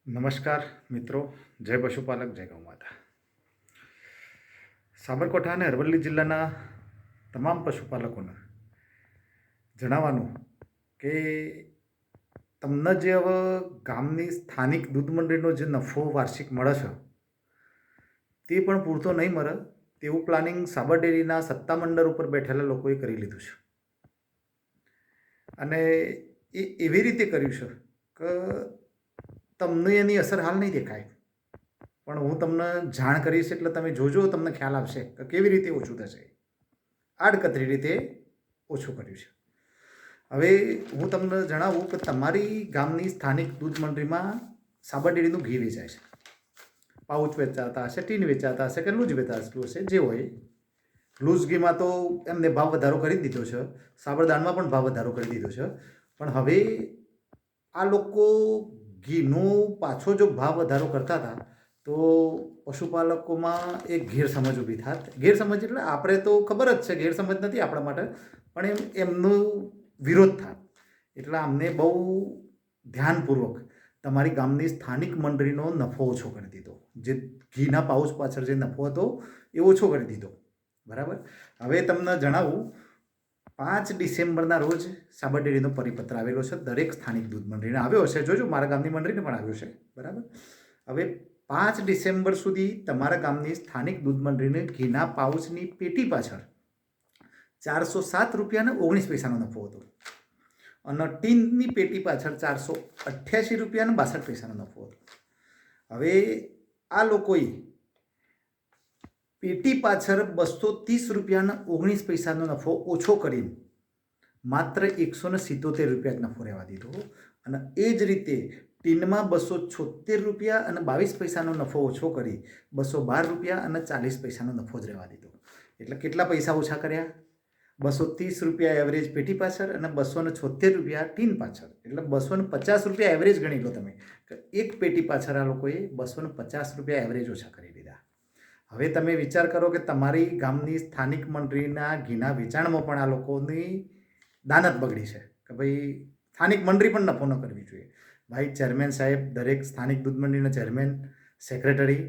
નમસ્કાર મિત્રો, જય પશુપાલક, જય ગૌ માતા. સાબરકાંઠા અને અરવલ્લી જિલ્લાના તમામ પશુપાલકોને જણાવવાનું કે તમને જે હવે ગામની સ્થાનિક દૂધ મંડળીનો જે નફો વાર્ષિક મળે છે તે પણ પૂરતો નહીં મળે તેવું પ્લાનિંગ સાબર ડેરીના સત્તામંડળ ઉપર બેઠેલા લોકોએ કરી લીધું છે. અને એ એવી રીતે કર્યું છે કે તમને એની અસર હાલ નહીં દેખાય, પણ હું તમને જાણ કરીશ એટલે તમે જોજો, તમને ખ્યાલ આવશે કે કેવી રીતે ઓછું થશે. આડકતરી રીતે ઓછું કર્યું છે. હવે હું તમને જણાવું કે તમારી ગામની સ્થાનિક દૂધ મંડળીમાં સાબર ડેરીનું ઘી વેચાય છે. પાઉચ વેચાતા હશે, ટીન વેચાતા હશે કે લૂઝ વેચાતું હશે, જે હોય. લૂઝ ઘીમાં તો એમને ભાવ વધારો કરી દીધો છે, સાબરદાનમાં પણ ભાવ વધારો કરી દીધો છે. પણ હવે આ લોકો ઘીનો પાછો જો ભાવ વધારો કરતા હતા તો પશુપાલકોમાં એક ગેરસમજ ઊભી થાત. ગેરસમજ એટલે આપણે તો ખબર જ છે, ગેરસમજ નથી આપણા માટે, પણ એમનો વિરોધ થાત. એટલે અમને બહુ ધ્યાનપૂર્વક તમારી ગામની સ્થાનિક મંડળીનો નફો ઓછો કરી દીધો. જે ઘીના પાઉચ પાછળ જે નફો હતો એ ઓછો કરી દીધો. બરાબર. હવે તમને જણાવું, 5 ડિસેમ્બરના રોજ સાબર ડેરીનો પરિપત્ર આવેલો છે. દરેક સ્થાનિક દૂધ મંડળીને આવ્યો હશે, જોજો મારા ગામની મંડળીને પણ આવ્યો છે. બરાબર. હવે 5 ડિસેમ્બર સુધી તમારા ગામની સ્થાનિક દૂધ મંડળીને ઘીના પાઉચની પેટી પાછળ 407 રૂપિયા અને 19 પૈસાનો નફો હતો, અને ટીનની પેટી પાછળ 488 રૂપિયા અને 62 પૈસાનો નફો હતો. હવે આ લોકોએ પેટી પાછળ 230 રૂપિયાના 19 પૈસાનો નફો ઓછો કરીને માત્ર 177 રૂપિયા નફો રહેવા દીધો. અને એ જ રીતે ટીનમાં 276 રૂપિયા અને 22 પૈસાનો નફો ઓછો કરી 212 રૂપિયા અને 40 પૈસાનો નફો જ રહેવા દીધો. એટલે કેટલા પૈસા ઓછા કર્યા? 230 રૂપિયા એવરેજ પેટી પાછળ અને 276 રૂપિયા ટીન પાછળ. એટલે 250 રૂપિયા એવરેજ ગણી લો તમે. એક પેટી પાછળ આ લોકોએ 250 રૂપિયા એવરેજ ઓછા કરી દીધા. હવે તમે વિચાર કરો કે તમારી ગામની સ્થાનિક મંડળીના ઘીના વેચાણમાં પણ આ લોકોની દાનત બગડી છે કે ભાઈ સ્થાનિક મંડળી પણ નફો ન કરવી જોઈએ. ભાઈ ચેરમેન સાહેબ, દરેક સ્થાનિક દૂધ મંડળીના ચેરમેન, સેક્રેટરી,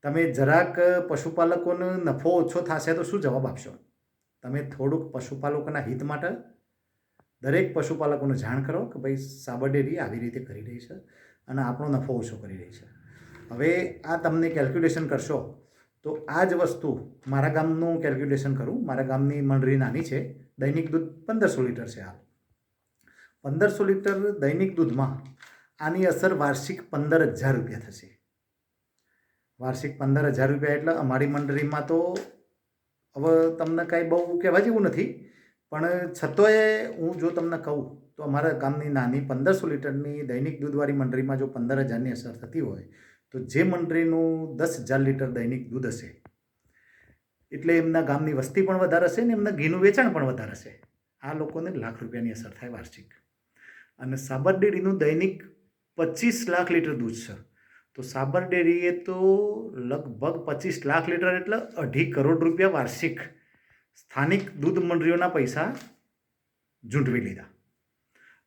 તમે જરાક પશુપાલકોનો નફો ઓછો થશે તો શું જવાબ આપશો? તમે થોડુંક પશુપાલકોના હિત માટે દરેક પશુપાલકોને જાણ કરો કે ભાઈ સાબર ડેરી આવી રીતે કરી રહી છે અને આપણો નફો ઓછો કરી રહી છે. હવે આ તમને કેલ્ક્યુલેશન કરશો તો આ જ વસ્તુ મારા ગામનું કેલ્ક્યુલેશન કરું. મારા ગામની મંડળી નાની છે, દૈનિક દૂધ 1500 લીટર છે હાલ. 1500 લીટર દૈનિક દૂધમાં આની અસર વાર્ષિક 15,000 રૂપિયા થશે. વાર્ષિક 15,000 રૂપિયા એટલે અમારી મંડળીમાં તો હવે તમને કાંઈ બહુ કહેવા જેવું નથી, પણ છતાંય હું જો તમને કહું તો અમારા ગામની નાની 1500 લીટરની દૈનિક દૂધવાળી મંડળીમાં જો 15,000ની અસર થતી હોય તો જે મંડળીનું 10,000 લીટર દૈનિક દૂધ હશે એટલે એમના ગામની વસ્તી પણ વધારે હશે ને એમના ઘીનું વેચાણ પણ વધારે હશે. આ લોકોને લાખ રૂપિયાની અસર થાય વાર્ષિક. અને સાબર ડેરીનું દૈનિક 25 લાખ લીટર દૂધ છે, તો સાબર ડેરીએ તો લગભગ 25 લાખ લીટર એટલે 2.5 કરોડ રૂપિયા વાર્ષિક સ્થાનિક દૂધ મંડળીઓના પૈસા ઝૂંટવી લીધા.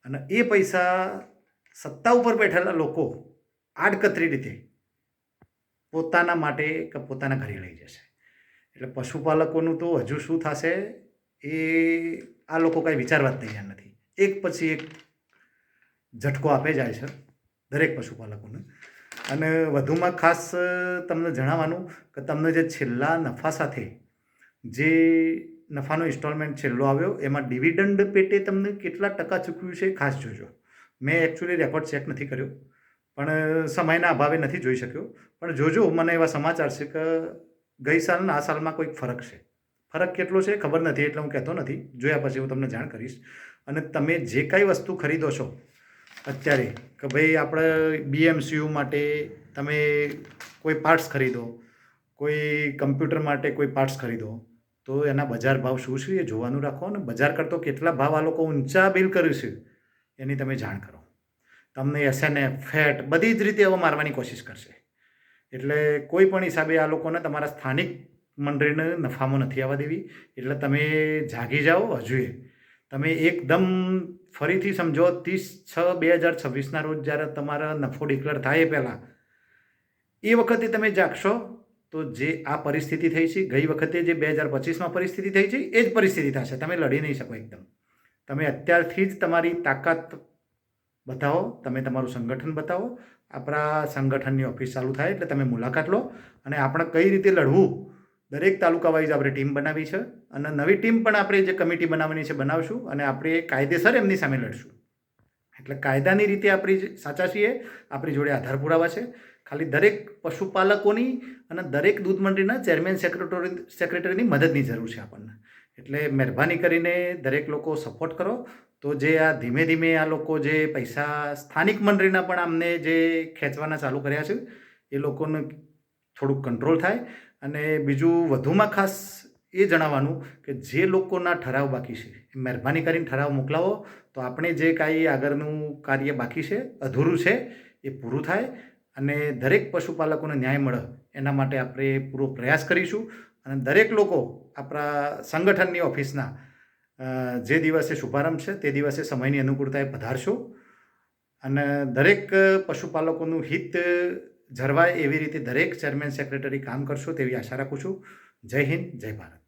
અને એ પૈસા સત્તા ઉપર બેઠેલા લોકો આડકતરી રીતે પોતાના માટે કે પોતાના ઘરે લઈ જશે. એટલે પશુપાલકોનું તો હજુ શું થશે એ આ લોકો કાંઈ વિચારવા જ તૈયાર નથી. એક પછી એક ઝટકો આપે જાય છે દરેક પશુપાલકોને. અને વધુમાં ખાસ તમને જણાવવાનું કે તમને જે છેલ્લા નફા સાથે જે નફાનો ઇન્સ્ટોલમેન્ટ છેલ્લો આવ્યો એમાં ડિવિડન્ડ પેટે તમને કેટલા ટકા ચૂકવ્યું છે ખાસ જોજો. મેં એકચ્યુઅલી રેકોર્ડ ચેક નથી કર્યો, પણ સમયના અભાવે નથી જોઈ શક્યો. પણ જોજો, મને એવા સમાચાર છે કે ગઈ સાલના આ સાલમાં કોઈક ફરક છે. ફરક કેટલો છે ખબર નથી, એટલે હું કહેતો નથી. જોયા પછી હું તમને જાણ કરીશ. અને તમે જે કાંઈ વસ્તુ ખરીદો છો અત્યારે કે ભાઈ આપણે BMCU માટે તમે કોઈ પાર્ટ્સ ખરીદો, કોઈ કમ્પ્યુટર માટે કોઈ પાર્ટ્સ ખરીદો, તો એના બજાર ભાવ શું છે એ જોવાનું રાખો. અને બજાર કરતો કેટલા ભાવ આ લોકો ઊંચા બિલ કર્યું છે એની તમે જાણ કરો. તમને SNF, ફેટ બધી જ રીતે હવે મારવાની કોશિશ કરશે. એટલે કોઈ પણ હિસાબે આ લોકોને તમારા સ્થાનિક મંડળીને નફામાં નથી આવવા દેવી. એટલે તમે જાગી જાઓ. હજુ તમે એકદમ ફરીથી સમજો 30/6/2026ના રોજ જ્યારે તમારા નફો ડિક્લેર થાય પહેલાં એ વખતે તમે જાગશો તો જે આ પરિસ્થિતિ થઈ છે, ગઈ વખતે જે 2025માં પરિસ્થિતિ થઈ છે એ જ પરિસ્થિતિ થશે. તમે લડી નહીં શકો એકદમ. તમે અત્યારથી જ તમારી તાકાત બતાવો, તમે તમારું સંગઠન બતાવો. આપણા સંગઠનની ઓફિસ ચાલુ થાય એટલે તમે મુલાકાત લો અને આપણે કઈ રીતે લડવું, દરેક તાલુકા વાઇઝ આપણે ટીમ બનાવી છે અને નવી ટીમ પણ આપણે જે કમિટી બનાવવાની છે બનાવશું અને આપણે કાયદેસર એમની સામે લડશું. એટલે કાયદાની રીતે આપણે સાચા છીએ, આપણી જોડે આધાર પુરાવા છે. ખાલી દરેક પશુપાલકોની અને દરેક દૂધ મંડળીના ચેરમેન સેક્રેટરીની મદદની જરૂર છે આપણને. એટલે મહેરબાની કરીને દરેક લોકો સપોર્ટ કરો તો જે આ ધીમે ધીમે આ લોકો જે પૈસા સ્થાનિક મંડળીના પણ આમને જે ખેંચવાના ચાલુ કર્યા છે એ લોકોને થોડુંક કંટ્રોલ થાય. અને બીજું વધુમાં ખાસ એ જણાવવાનું કે જે લોકોના ઠરાવ બાકી છે એ મહેરબાની કરીને ઠરાવ મોકલાવો તો આપણે જે કાંઈ આગળનું કાર્ય બાકી છે, અધૂરું છે, એ પૂરું થાય અને દરેક પશુપાલકોને ન્યાય મળે એના માટે આપણે પૂરો પ્રયાસ કરીશું. અને દરેક લોકો આપણા સંગઠનની ઓફિસના જે દિવસે શુભારંભ છે તે દિવસે સમયની અનુકૂળતાએ પધારશો અને દરેક પશુપાલકોનું હિત જળવાય એવી રીતે દરેક ચેરમેન સેક્રેટરી કામ કરશો તેવી આશા રાખું છું. જય હિન્દ, જય ભારત.